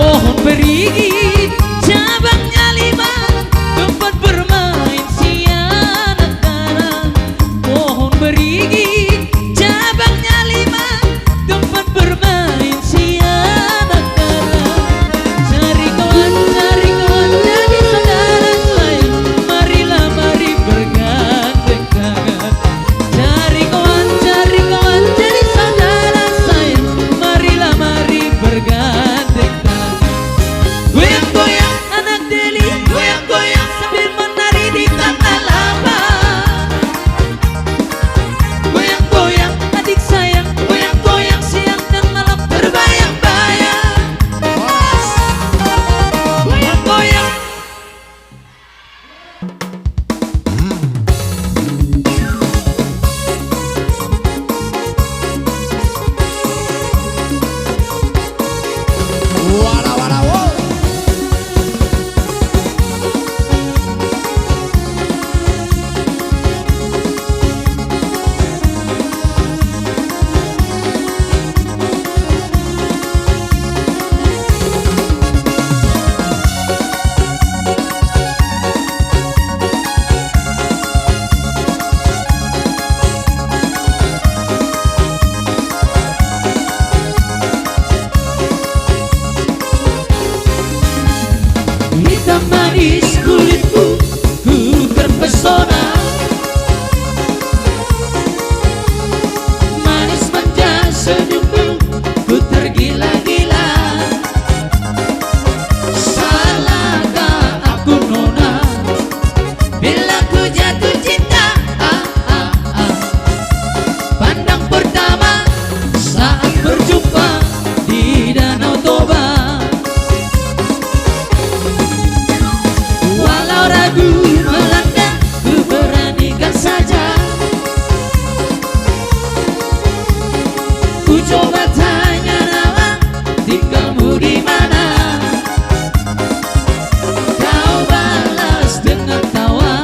Pohon berigi cabangnya 5, tempat bermain si anak kara. Pohon berigi cabangnya 5, tempat bermain si anak kara. Cari kawan jadi saudara sayang, marilah mari bergandeng tangan. Cari kawan jadi saudara sayang, marilah mari bergandeng tangan. Goyang-goyang anak Deli, goyang-goyang sambil menari di tanah lapang. Goyang-goyang adik sayang, goyang-goyang siang dan malam terbayang-bayang. Goyang-goyang. Wala wala wow. Hitam manis kulitku, ku terpesona. Manis manja senyummu, ku tergila-gila. Salahkah aku nona, bila ku jatuh cinta? Pandang pertama saat berjumpa di Danau Toba. Walau ragu melanda, ku beranikan saja. Ku coba tanya nama, tinggalmu di mana? Kau balas dengan tawa,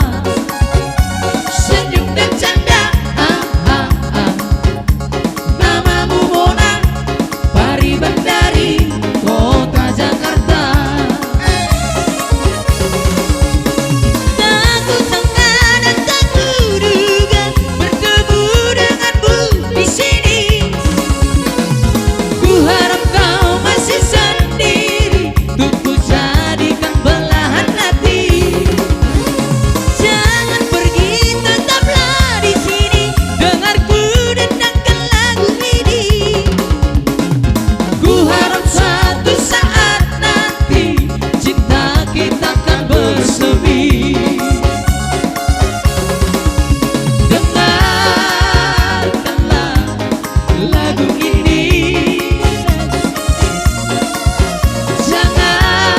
senyum dan canda. Namamu Mona, Pariban dari kota Jakarta. Tak sangka dan tak kuduga bertemu denganmu di sini. Ku harap kau masih sendiri, untuk ku jadikan belahan hati. Jangan pergi, tetaplah di sini, dengarku dendangkan lagu ini. Ku harap suatu saat nanti cinta kita akan bersemi. Dengarkanlah lagu ini, jangan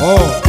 Oh